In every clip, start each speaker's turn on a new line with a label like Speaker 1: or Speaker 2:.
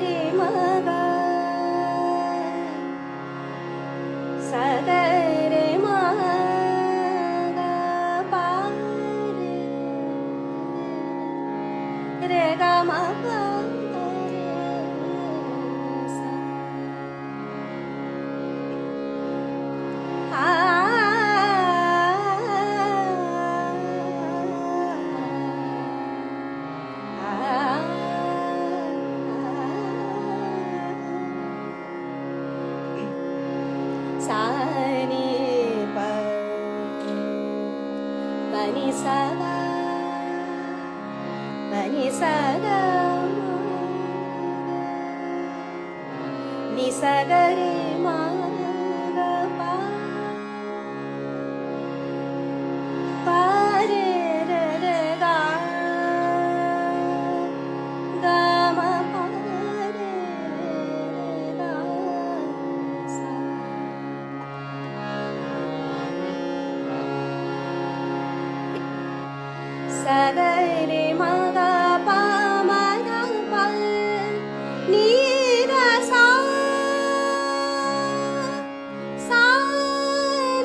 Speaker 1: रे म ग सा ग रे म ग पा रे ग म प रे सा सा नि प नि सा ग नि सा ग नि सा ग रे म ग पा पा रे रे रे गा गा म पा रे रे गा सा सा ग रे म ग पा म ग पा नि ग सा सा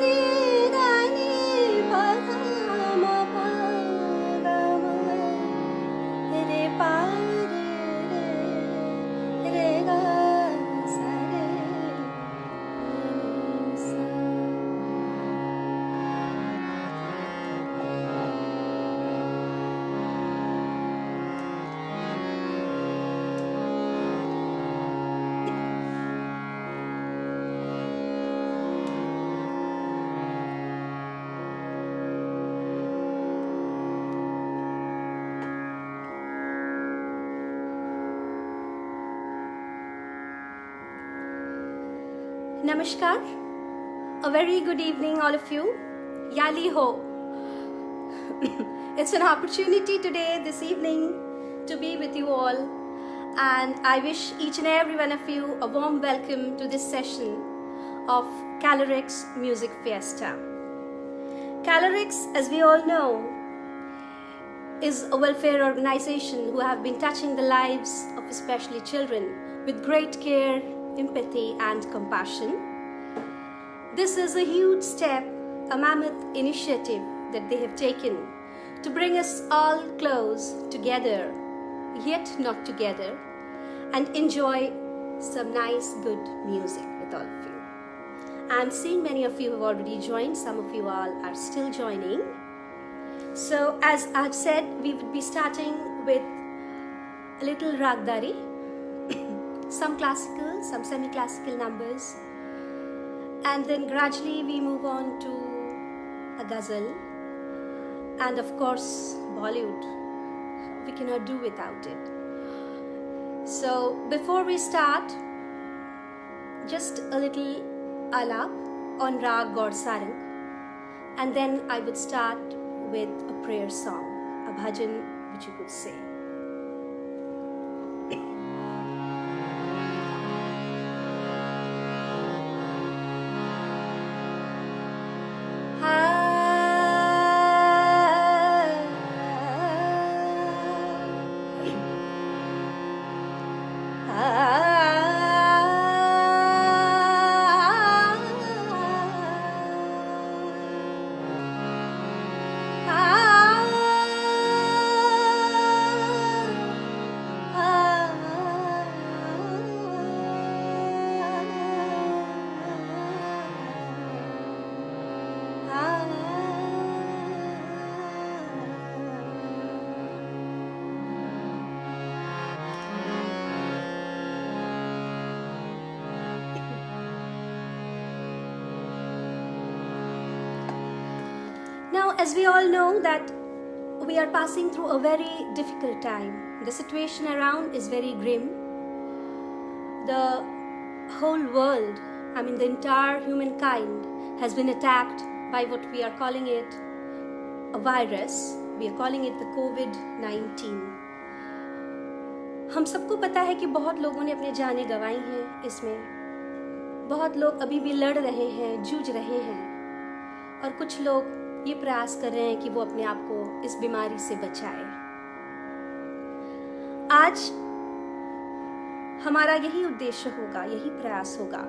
Speaker 1: नि ग नि प ग म प ग म रे पा रे रे ग सा रे सा Namaskar, a very good evening all of you. Yali ho. It's an opportunity today, this evening, to be with you all, and I wish each and every one of you a warm welcome to this session of Calorix Music Fiesta. Calorix, as we all know, is a welfare organization who have been touching the lives of especially children with great care, empathy and compassion. This is a huge step, a mammoth initiative that they have taken to bring us all close together, yet not together, and enjoy some nice good music with all of you. I'm seeing many of you have already joined, some of you all are still joining. So as I've said, we would be starting with a little ragdari, some classical, some semi-classical numbers, and then gradually we move on to a ghazal, and of course Bollywood. We cannot do without it. So before we start, just a little alap on Rag Gaur Sarang, and then I would start with a prayer song, a bhajan which you could say. Now, as we all know that we are passing through a very difficult time. The situation around is very grim. The whole world, the entire humankind has been attacked by what we are calling it a virus. We are calling it the COVID-19. हम सबको पता है कि बहुत लोगों ने अपने जाने गंवाई हैं इसमें. बहुत लोग अभी भी लड़ रहे हैं, जूझ रहे हैं, और कुछ लोग ये प्रयास कर रहे हैं कि वो अपने आप को इस बीमारी से बचाए. आज हमारा यही उद्देश्य होगा, यही प्रयास होगा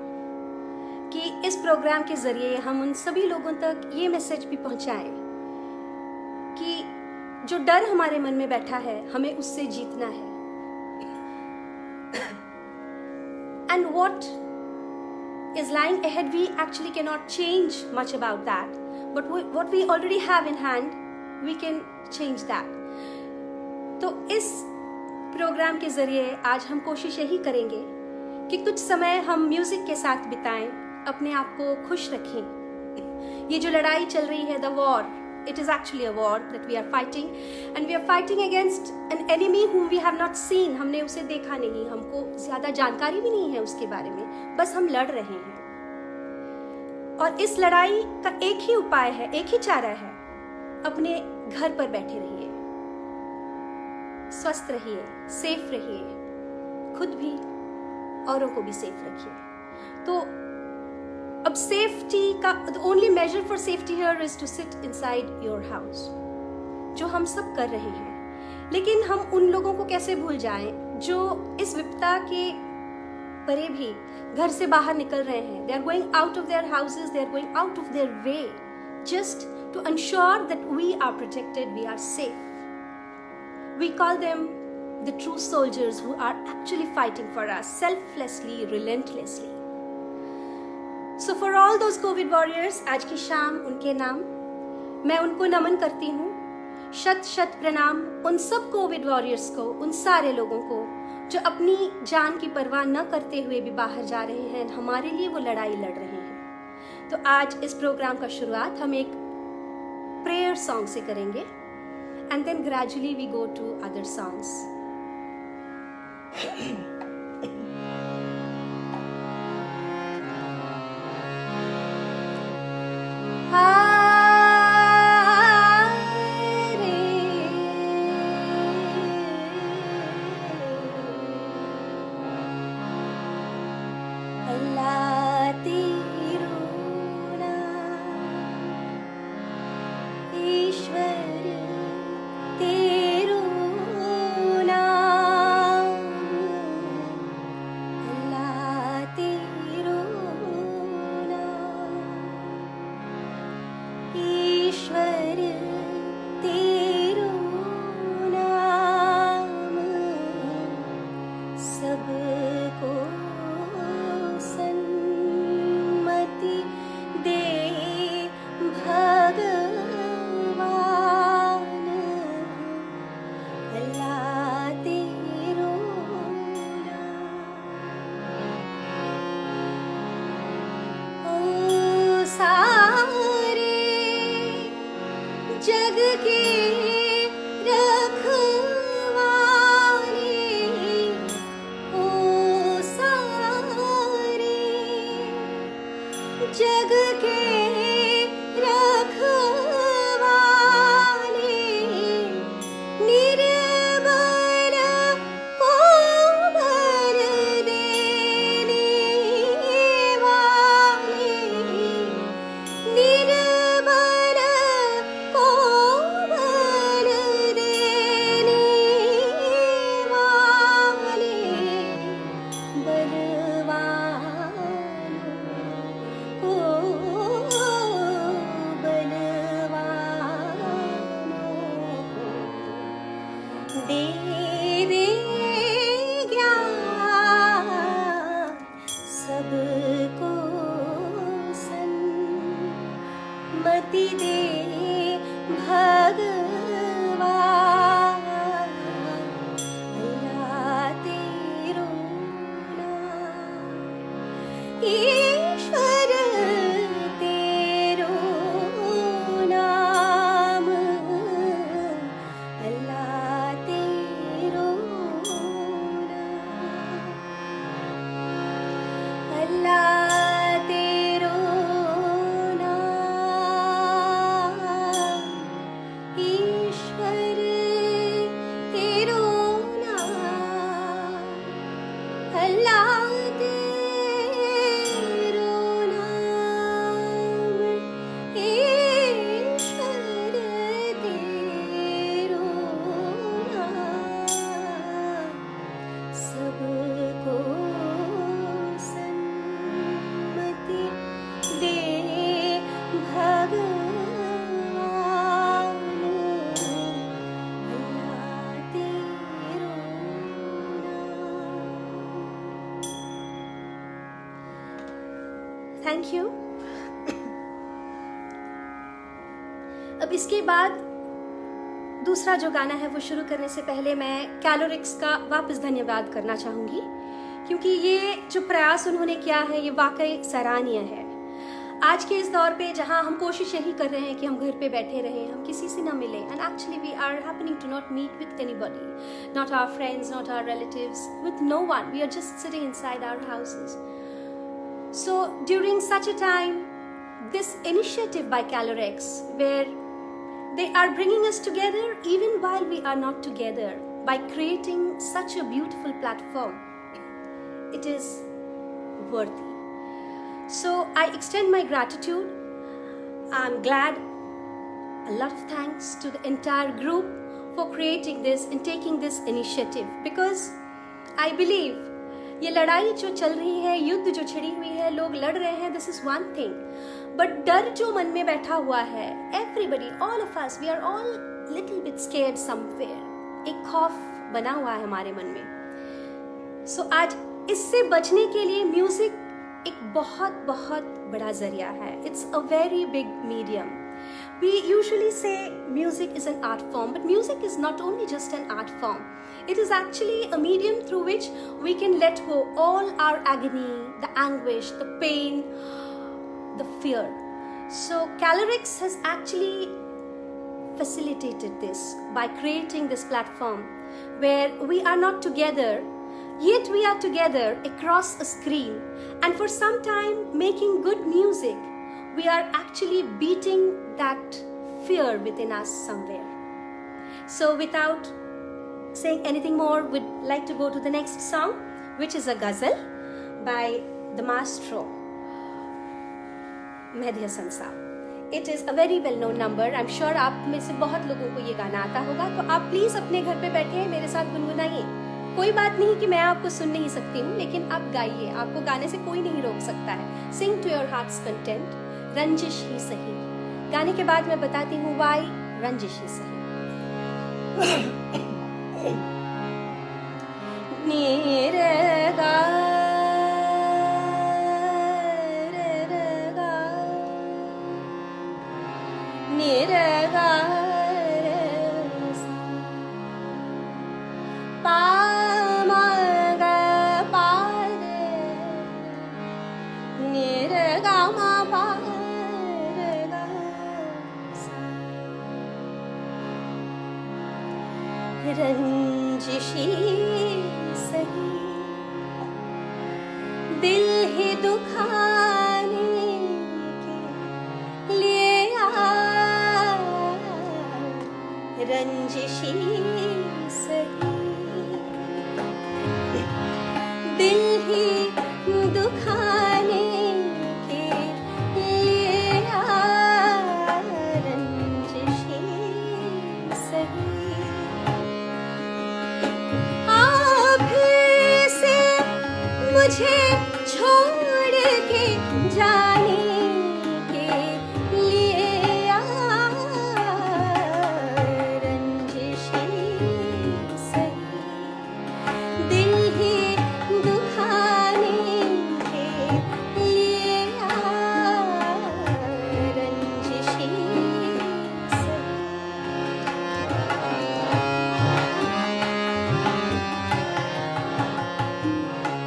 Speaker 1: कि इस प्रोग्राम के जरिए हम उन सभी लोगों तक ये मैसेज भी पहुंचाएं कि जो डर हमारे मन में बैठा है हमें उससे जीतना है। And what is lying ahead, we actually cannot change much about that, but what we already have in hand, we can change that. तो इस प्रोग्राम के जरिए आज हम कोशिश यही करेंगे कि कुछ समय हम म्यूजिक के साथ बिताएं, अपने आप को खुश रखें। ये जो लड़ाई चल रही है, the war, it is actually a war that we are fighting, and we are fighting against an enemy whom we have not seen. हमने उसे देखा नहीं, हमको ज्यादा जानकारी भी नहीं है उसके बारे में, बस हम लड़ रहे हैं। और इस लड़ाई का एक ही उपाय है, एक ही चारा है, अपने घर पर बैठे रहिए, स्वस्थ रहिए, सेफ रहिए, खुद भी औरों को भी सेफ रखिए। तो अब सेफ्टी का the only measure for safety here is to sit inside your house, जो हम सब कर रहे हैं। लेकिन हम उन लोगों को कैसे भूल जाएं जो इस विपदा के परे भी घर से बाहर निकल रहे हैं। They are going out of their houses, they are going out of their way just to ensure that we are protected, we are safe. We call them the true soldiers who are actually fighting for us selflessly, relentlessly. So for all those COVID warriors, आज की शाम उनके नाम मैं उनको नमन करती हूँ। शत शत प्रणाम उन सब कोविड वॉरियर्स को, उन सारे लोगों को जो अपनी जान की परवाह न करते हुए भी बाहर जा रहे हैं, हमारे लिए वो लड़ाई लड़ रहे हैं। तो आज इस प्रोग्राम का शुरुआत हम एक प्रेयर सॉन्ग से करेंगे, and then gradually we go to other songs. Thank you. अब इसके बाद दूसरा जो गाना है वो शुरू करने से पहले मैं कैलोरिक्स का वापस धन्यवाद करना चाहूँगी, क्योंकि ये जो प्रयास उन्होंने किया है ये वाकई सराहनीय है। आज के इस दौर पे जहाँ हम कोशिश यही कर रहे हैं कि हम घर पे बैठे रहें, हम किसी से ना मिलें, and actually we are happening to not meet with anybody, not our friends, not our relatives, with no one, we are just sitting inside our houses. So during such a time, this initiative by Calorex, where they are bringing us together even while we are not together, by creating such a beautiful platform, it is worthy. So I extend my gratitude. I'm glad. A lot of thanks to the entire group for creating this and taking this initiative, because I believe ये लड़ाई जो चल रही है, युद्ध जो छिड़ी हुई है, लोग लड़ रहे हैं, this is one thing. But डर जो मन में बैठा हुआ है, everybody, all of us, we are all little bit scared somewhere. एक खौफ बना हुआ है हमारे मन में. So आज इससे बचने के लिए म्यूजिक एक बहुत बहुत बड़ा जरिया है. It's a very big medium. We usually say music is an art form, but music is not only just an art form. It is actually a medium through which we can let go all our agony, the anguish, the pain, the fear. So Calorex has actually facilitated this by creating this platform where we are not together, yet we are together across a screen, and for some time making good music, we are actually beating that fear within us somewhere. So without saying anything more, we'd like to go to the next song, which is a ghazal by the maestro Mehdi Hasan Saab. It is a very well known number. I'm sure आप में से बहुत लोगों को ये गाना आता होगा, तो आप प्लीज अपने घर पे बैठे मेरे साथ गुनगुनाइए. कोई बात नहीं कि मैं आपको सुन नहीं सकती हूँ, लेकिन आप गाइए, आपको गाने से कोई नहीं रोक सकता है. Sing to your heart's content, रंजिश ही सही. गाने के बाद मैं बताती हूँ why रंजिश ही सही. नीरगा नीरगा रंजिशी सही दिल ही दुखाने के लिए रंजिशी सही दिल ही दुखाने के लिए रंजिशी सही मुझे छोड़ के जाने के लिए रंजिशी सही दिल ही दुखाने के लिए रंजिशी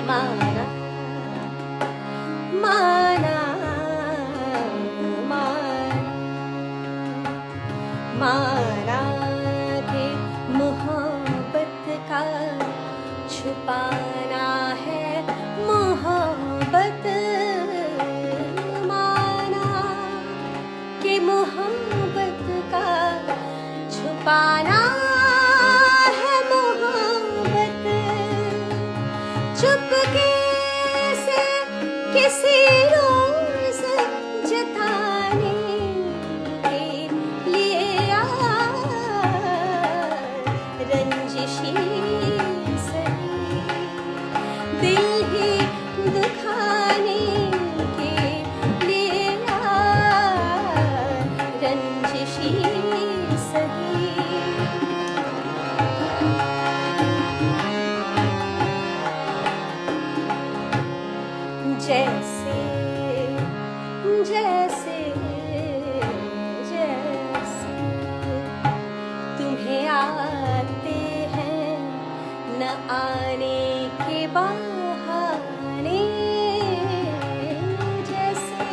Speaker 1: माना माना माना के मोहब्बत का छुपाना है मोहब्बत माना के मोहब्बत का छुपाना है मोहब्बत चुपके से किसी रोज जताने के लिए रंजिशी सही दिल ही दुखाने के लिए रंजिशी सही जैसे जैसे जैसे तुम्हें आते हैं न आने के बहाने, जैसे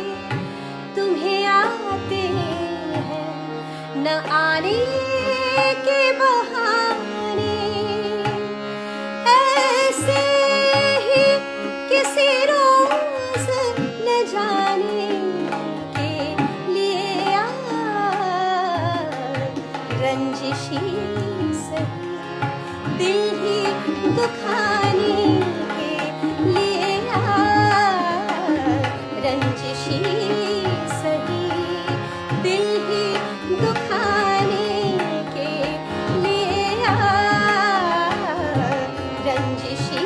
Speaker 1: तुम्हें आते हैं न आने के बहाने, ऐसे ही किसी रोज न जाने के लिए रंजिशी सही दिल ही दुखाने के लिए रंजिशी सही दिल ही दुखाने के लिए रंजिशी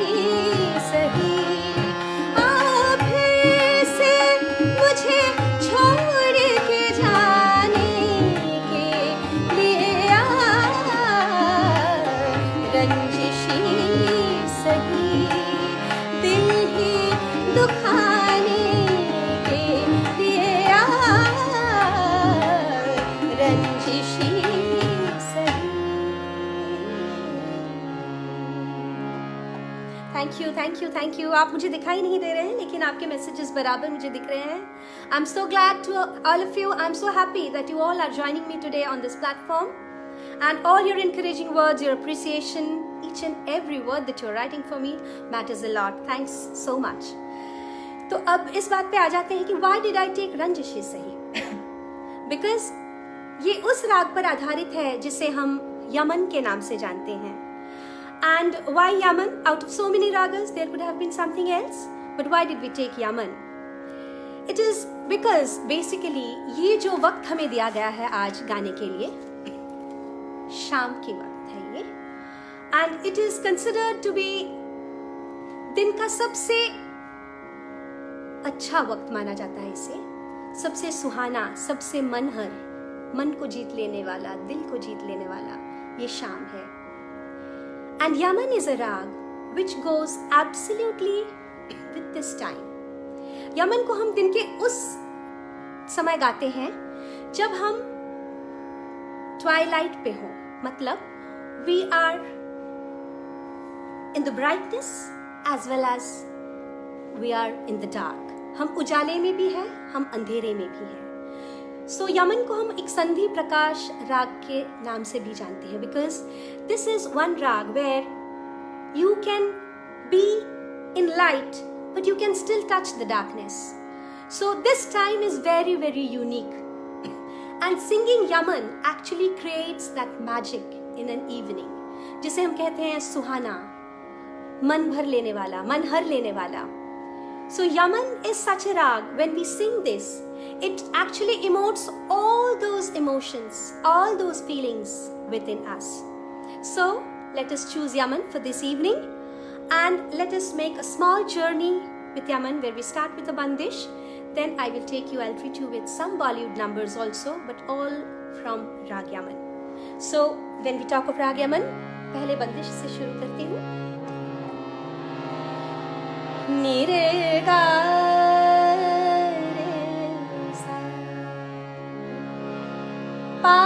Speaker 1: सही फिर से मुझे छोड़ के जाने के लिए रंजिशी सही दिल ही दुखाने के लिए रंजिशी सही। Thank you. आप मुझे दिखाई नहीं दे रहे हैं लेकिन आपके मैसेजेस बराबर मुझे दिख रहे हैं। I am so glad to all of you. I am so happy that you all are joining me today on this platform, and all your encouraging words, your appreciation, each and every word that you're writing for me matters a lot. Thanks so much. तो अब इस बात पे आ जाते हैं कि why did I take रंजिशी सही? Because ये उस राग पर आधारित है जिसे हम यमन के नाम से जानते हैं। And why Yaman? Out of so many ragas, there could have been something else. But why did we take Yaman? It is because basically ये जो वक्त हमें दिया गया है आज गाने के लिए, शाम की वक्त है ये, and it is considered to be दिन का सबसे अच्छा वक्त माना जाता है इसे, सबसे सुहाना, सबसे मनहर, मन को जीत लेने वाला, दिल को जीत लेने वाला ये शाम है। And Yaman is a rag which goes absolutely with this time. Yemen को हम दिन के उस समय गाते हैं जब हम ट्वाइलाइट पे हो, मतलब we are in the brightness as well as we are in the dark. हम उजाले में भी हैं, हम अंधेरे में भी हैं। सो यमन को हम एक संधि प्रकाश राग के नाम से भी जानते हैं, because this is one raga where you can be in light but you can still touch the darkness. So this time is very, very unique. And singing Yaman actually creates that magic in an evening, जिसे हम कहते हैं सुहाना, मन भर लेने वाला, मन हर लेने वाला. So Yaman is such a rag. When we sing this, it actually emotes all those emotions, all those feelings within us. So let us choose Yaman for this evening. And let us make a small journey with Yaman where we start with a bandish. Then I will take you, I'll treat you with some Bollywood numbers also, but all from Rag Yaman. So when we talk of Rag Yaman, पहले बंदिश से शुरू करती हूँ. नीरे गा रे सा पा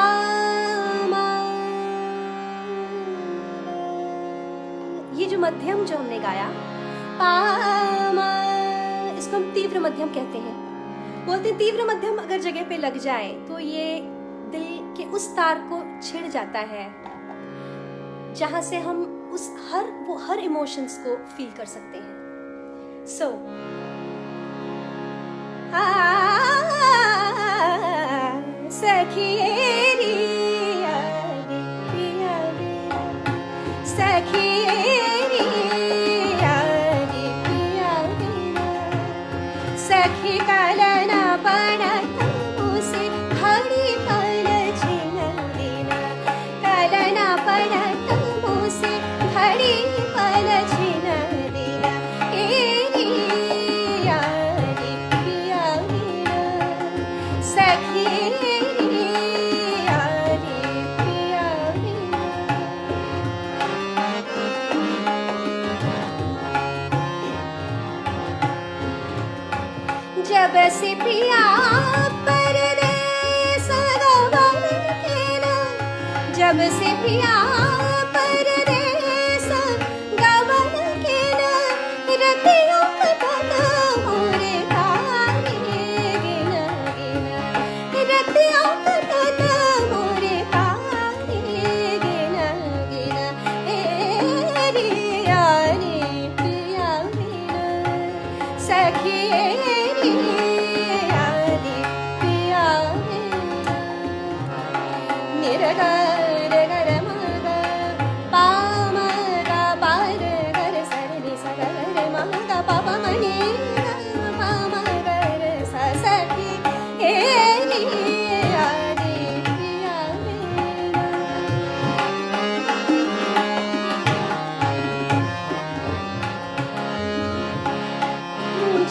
Speaker 1: ये जो मध्यम जो हमने गाया पामा, इसको हम तीव्र मध्यम कहते हैं. बोलते हैं तीव्र मध्यम अगर जगह पे लग जाए तो ये दिल के उस तार को छिड़ जाता है जहां से हम उस हर इमोशंस को फील कर सकते हैं. सो सखी कालना पड़ा उसे घड़ी पल छिन देना, कालना पड़ा उसे घड़ी पल छिन देना. सखी जब से पिया परदेस गवन केला, जब से पिया परदेस गवन केला, रतियों कटत मोरे काहे गिना गिना, रतियों कटत मोरे काहे गिना गिना, ए रिया रे पिया बिना सखी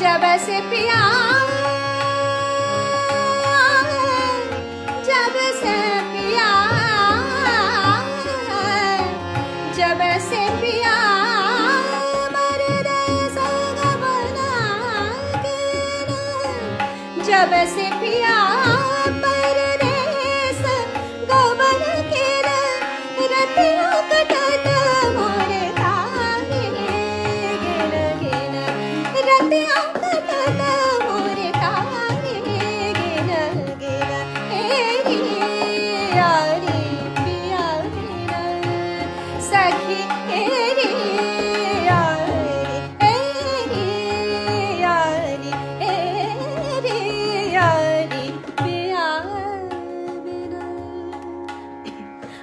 Speaker 1: जब से पिया, जब से पिया, जब से पिया परदेस गवन केला, जब से पिया परदेस गवन केला, रतियों कटत मोरे काहे गिना गिना, रतियों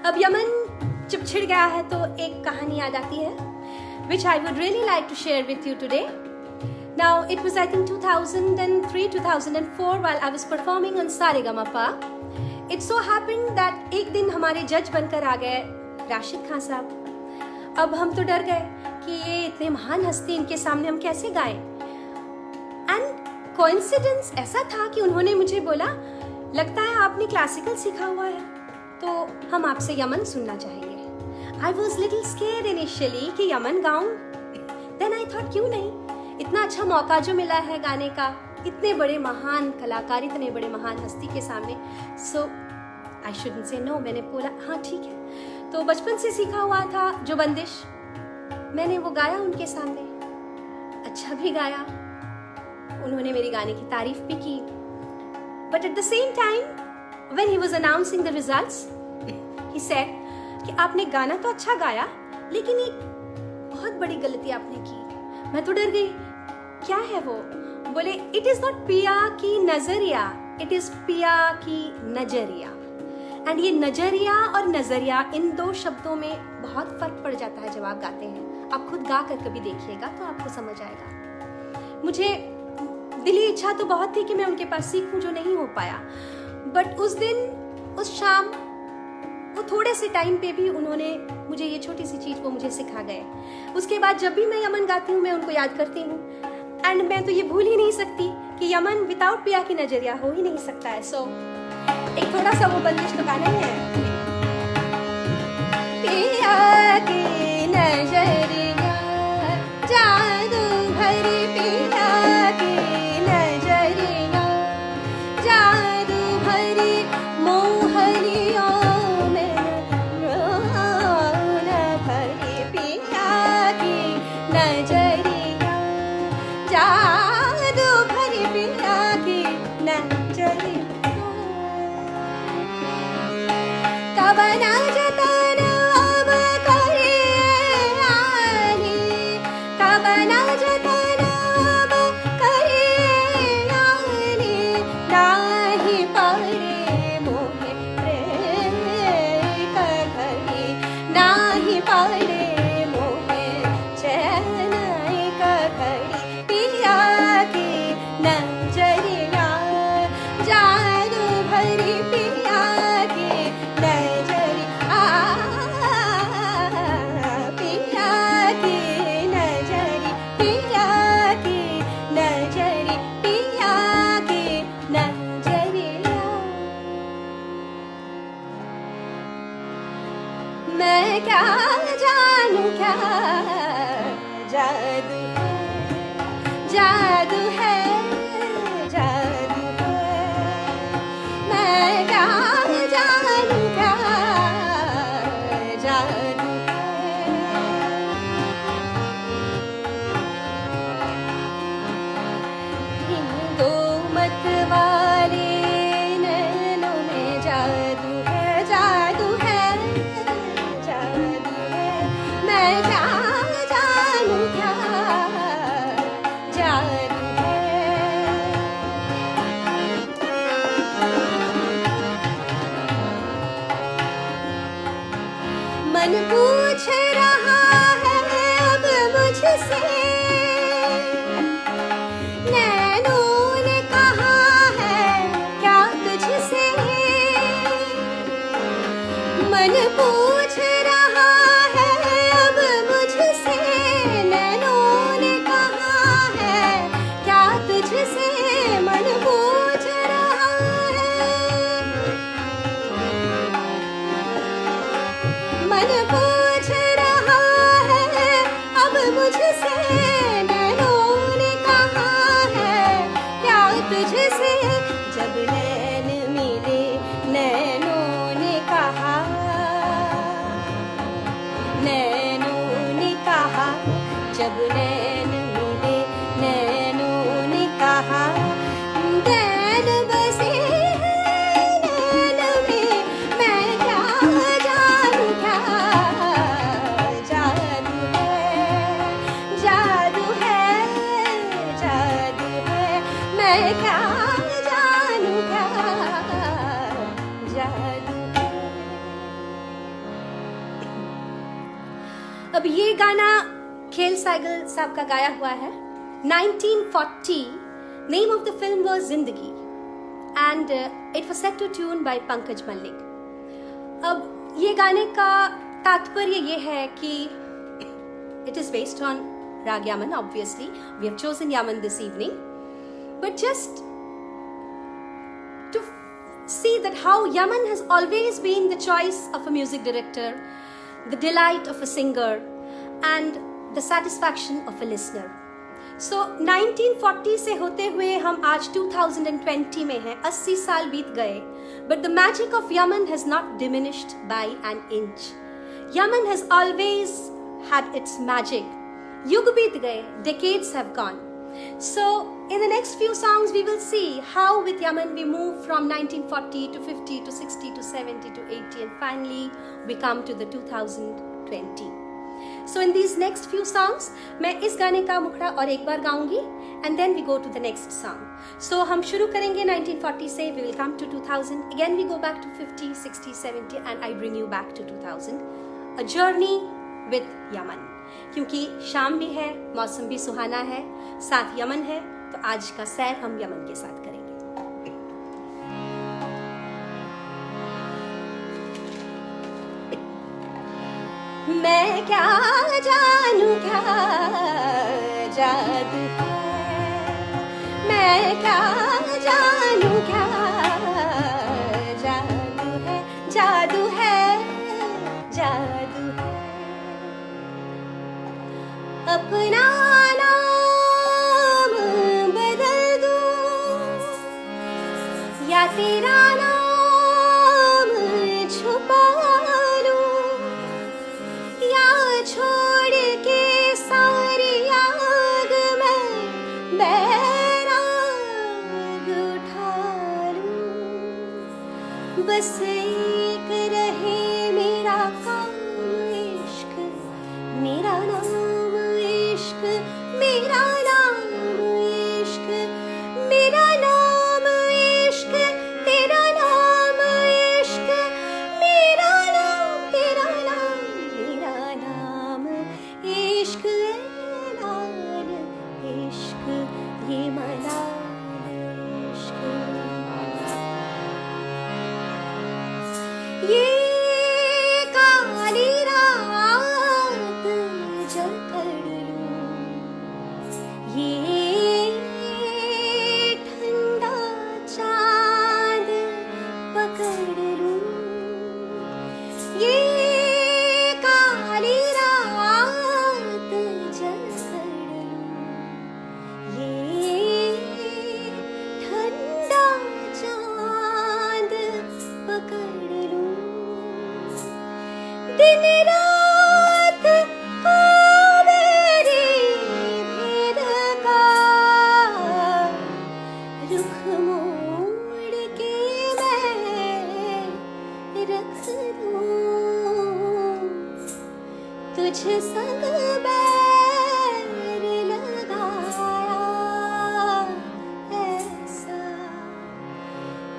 Speaker 1: अब यमन जब छिड़ गया है तो एक कहानी याद आती है which I would really like to share with you today. Now it was I think 2003-2004 while I was performing on Saregama. It so happened that एक दिन हमारे जज बनकर आ गए राशिद खान साहब। अब हम तो डर गए कि ये इतने महान हस्ती, इनके सामने हम कैसे गाएं। एंड कोइंसिडेंस ऐसा था कि उन्होंने मुझे बोला, लगता है आपने क्लासिकल सीखा हुआ है, तो हम आपसे यमन सुनना चाहेंगे। I was little scared initially कि यमन गाऊं। Then I thought क्यों नहीं, इतना अच्छा मौका जो मिला है गाने का, इतने बड़े महान कलाकार, इतने बड़े महान हस्ती के सामने, so I shouldn't say no। मैंने बोला हाँ ठीक है। तो बचपन से सीखा हुआ था जो बंदिश, मैंने वो गाया उनके सामने, अच्छा भी गाया, उन्होंने मेरी गाने की तारीफ भी की। But at the same time when he was announcing the results, he said कि आपने गाना तो अच्छा गाया, लेकिन एक बहुत बड़ी गलती आपने की। मैं तो डर गई, क्या है वो? बोले इट इज नॉट पिया की नजरिया, इट इज पिया की नजरिया। एंड ये नजरिया और नजरिया, इन दो शब्दों में बहुत फर्क पड़ जाता है जब आप गाते हैं। आप खुद गा कर कभी देखिएगा तो आपको समझ आएगा। मुझे दिली इच्छा तो बहुत थी कि मैं उनके पास सीखूं, जो नहीं हो पाया। बट उस दिन, उस शाम, वो थोड़े से टाइम पे भी उन्होंने मुझे ये छोटी सी चीज वो मुझे सिखा गए। उसके बाद जब भी मैं यमन गाती हूँ मैं उनको याद करती हूँ। एंड मैं तो ये भूल ही नहीं सकती कि यमन विदाउट पिया की नजरिया हो ही नहीं सकता है। सो एक थोड़ा सा वो बंदिश तो गाना ही है। पिया की नजरिया जादू भरी, पिया की नजरिया जादू भरी, मोहनियों में रोन भरी, पिया की नजरिया जादू भरी, पिया की नजरिया कबना जतन अब करिए मैं क्या जानू क्या जादू है। अब ये गाना खेल साइगल साहब का गाया हुआ है 1940. Name of the film was Zindagi and it was set to tune by Pankaj Mallik. अब ये गाने का तात्पर्य ये है कि it is based on Rag Yaman. Obviously we have chosen Yaman this evening, but just to see that how Yaman has always been the choice of a music director, the delight of a singer and the satisfaction of a listener. So 1940 से होते हुए हम आज 2020 में हैं, 80 साल बीत गए, but the magic of Yaman has not diminished by an inch. Yaman has always had its magic. युग बीत गए, decades have gone. So in the next few songs we will see how with Yaman we move from 1940 to 50 to 60 to 70 to 80 and finally we come to the 2020. So in these next few songs मैं इस गाने का मुखड़ा और एक बार गाऊंगी and then we go to the next song. So हम शुरू करेंगे 1940 से, we will come to 2000, again we go back to 50, 60, 70 and I bring you back to 2000. A journey with Yaman. क्योंकि शाम भी है, मौसम भी सुहाना है, साथ यमन है, तो आज का सैर हम यमन के साथ करेंगे. मैं क्या जानू क्या जादू है, मैं क्या जानू क्या जादू है, जादू है, जादू है. अपना नाम बदल दूं या तेरा नाम छुपा लूं या छोड़ के सारी आग में बैराग उठा लूं. बस एक रहे मेरा काम इश्क, मेरा नाम मेरा नाम इश्क, मेरा नाम इश्क, तेरा नाम इश्क, मेरा नाम तेरा नाम, मेरा नाम इश्क, ऐलान इश्क, ये मलाल इश्क. ये काली रात जकड़ ये ठंडा चांद पकड़ लूं, ये काली रात जकड़ लूं, ये ठंडा चांद पकड़ लूं. दिन रात तुझ संग बैर लगाया ऐसा,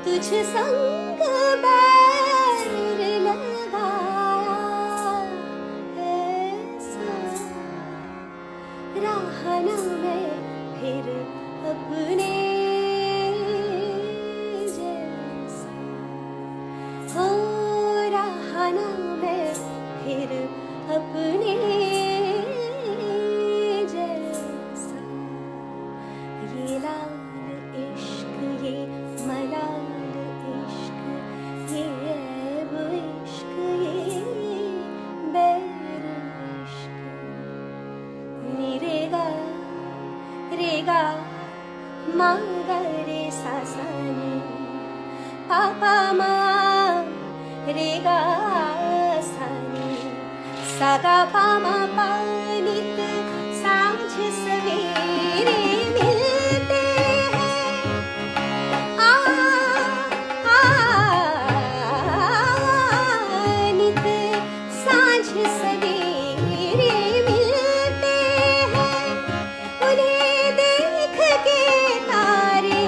Speaker 1: तुझ संग बैर लगाया ऐसा. राह न मैं फिर अपने जैसा, हो राह न मैं फिर अपने जैसा. ये लाल इश्क, ये मलाल इश्क, ये ऐब इश्क, ये बैर इश्क. रेगा रेगा मा गा रे सा सा नी, पापा माँ रेगा सा नी, सा गा पा मा पा नित सांझ सवेरे मिलते हैं. नित सांझ सवेरे मिलते हैं. उन्हें देख के तारे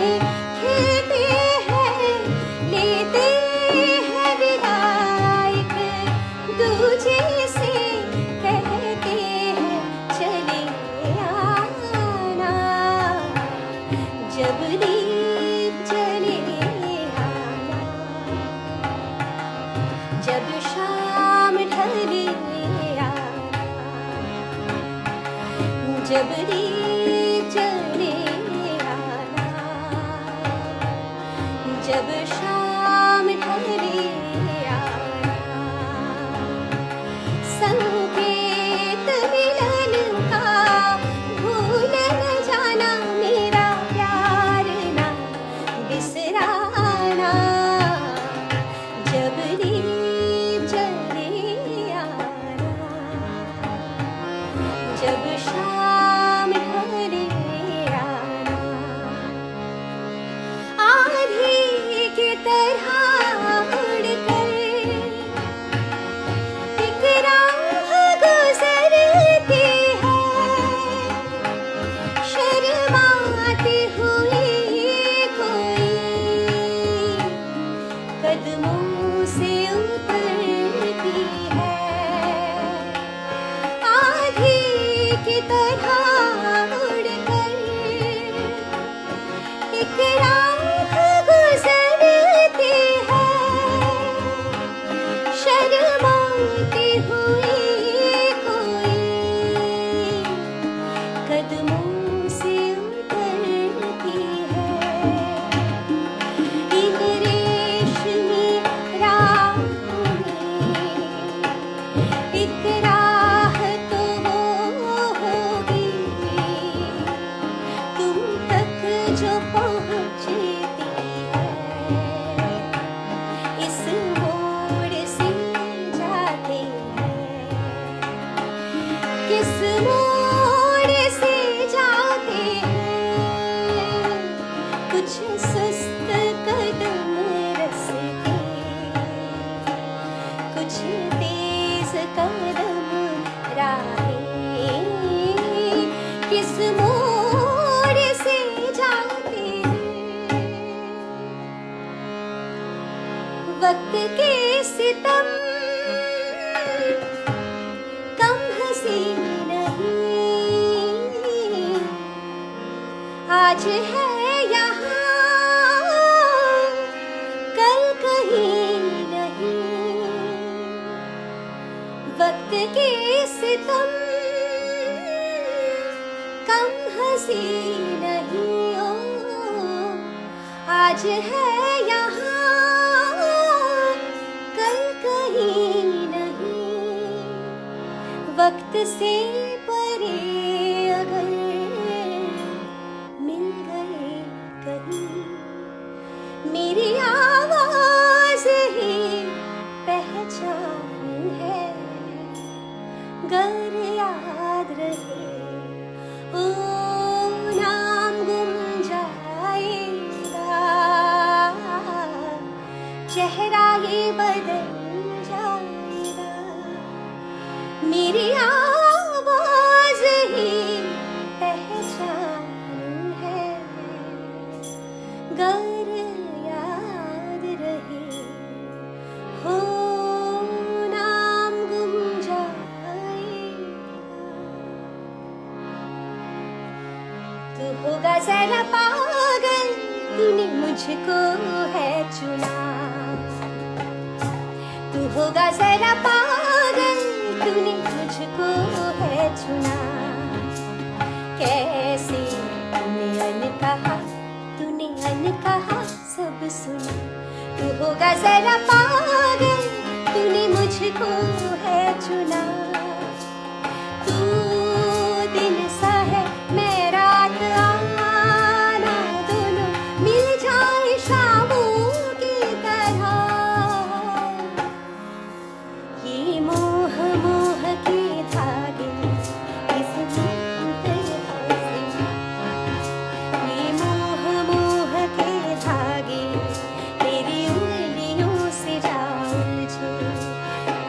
Speaker 1: जब दीप जले आना, जब शाम ढले आना, जब दीप जले आना, जब शाम ढले आना, संकेत मिलन का भूल न जाना, मेरा प्यार ना बिसराना, जब दीप जले आना, जब शाम ढले आना, आंधी की तरह उड़कर एक राह गुजरती है, शर्माती हुई कोई कदमों से उतरती है, आंधी की तरह उड़कर एक राह गुजरती है, शर्माती हुई कोई कदमों से उतरती है, इन रेशमी राहों में एक राह तो वो होगी, तुम तक जो पहुँचती है, इस मोड़ से जाते हैं, किस मोड़ से जाते हैं, कुछ सुस्त कदम रसते, कुछ तेज कदम राहें, किस मोड़ से जाते हैं, वक्त के सितम कम हंसी नहीं, आज है यहाँ कल कहीं नहीं, वक्त के सितम कम हंसी नहीं, ओ आज है यहाँ कल कहीं नहीं, वक्त से परे अगर मिल गए कहीं, मेरी आवाज ही पहचान है, गर याद रहे ओ नाम गुम जाएगा, चेहरा ये बदल जाएगा, मेरी आवाज ही पहचान है, गर याद रहे हो नाम गुम जाएगा, तू होगा जरा पागल, तूने मुझको है चुना, तू होगा जरा पागल, तूने मुझको है चुना, कैसे तूने अनकहा सब सुना, तू होगा जरा पागल, तूने मुझको है चुना, तू दिन सा है मैं रात आना, दोनों मिल जाए शामों की तरह, ये मोह मोह के धागे इस तरह से, ये मोह मोह के धागे तेरी उंगलियों से जा उलझे,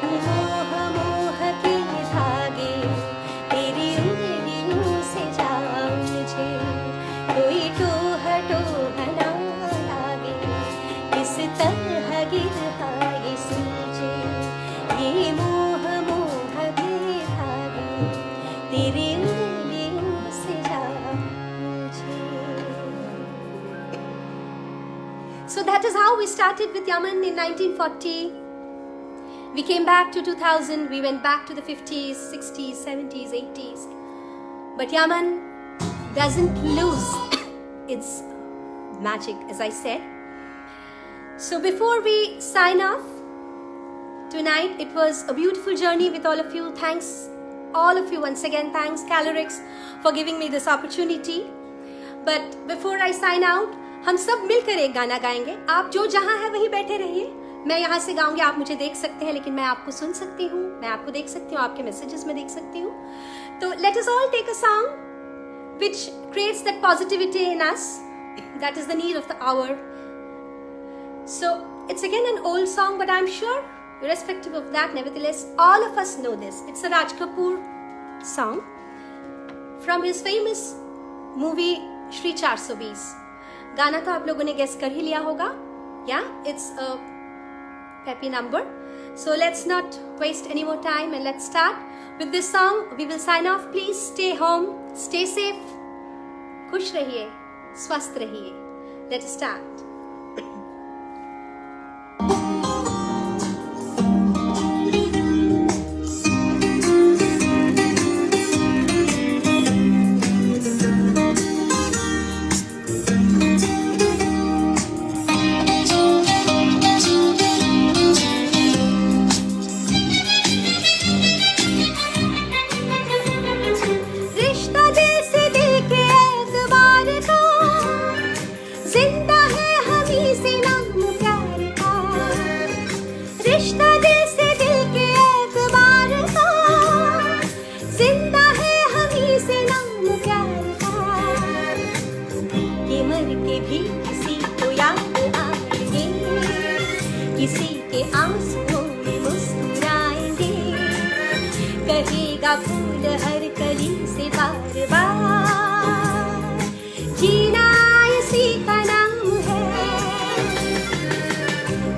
Speaker 1: मोह मोह के धागे तेरी उंगलियों से जा उलझे, कोई टोह टोह ना लागे, इस तरह गिरहा ये सूझे, ये मोह मोह के धागे तेरी उंगलियों से जा उलझे। So that is how we started with Yaman in 1940. We came back to 2000, we went back to the 50s, 60s, 70s, 80s. But Yaman doesn't lose its magic, as I said. So before we sign off tonight, it was a beautiful journey with all of you. Thanks, all of you once again. Thanks, Calorix, for giving me this opportunity. But before I sign out, हम सब मिलकर एक गाना गाएंगे. आप जो जहाँ है वहीं बैठे रहिए. मैं यहाँ से गाऊंगी, आप मुझे देख सकते हैं, लेकिन मैं आपको सुन सकती हूँ, मैं आपको देख सकती हूँ, आपके मैसेजेस में देख सकती हूँ. तो let us all take a song which creates that positivity in us. That is the need of the hour. So it's again an old song, but I'm sure, irrespective of that, nevertheless, all of us know this. It's a Raj Kapoor song from his famous movie Shri 420. गाना तो आप लोगों ने guess कर ही लिया होगा. Yeah, it's a peppy number. So let's not waste any more time and let's start with this song. We will sign off. Please stay home, stay safe, खुश रहिए, स्वस्थ रहिए. Let us start. किसी के आंसुओं में मुस्कुराएंगे, कहेगा फूल हर कली से बार बार, जीना इसी का नाम है.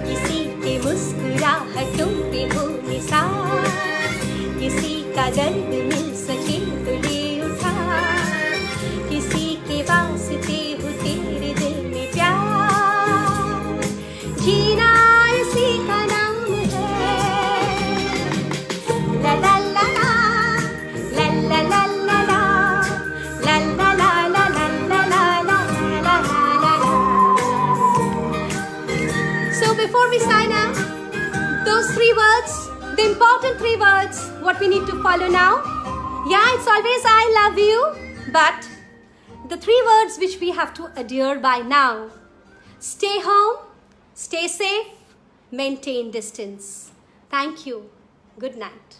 Speaker 1: किसी के मुस्कुराहटों पे हो निसार, किसी का दर्द मिल सके तो ले उठा, किसी के वास्ते हो तेरे दिल में प्यार, जीना इसी का नाम है. ला ला ला ला ला ला ला ला ला ला ला ला ला ला ला ला ला. So before we sign out, those three words, the important three words, what we need to follow now. Yeah, it's always I love you, but the three words which we have to adhere by now: stay home, stay safe, maintain distance. Thank you. Good night.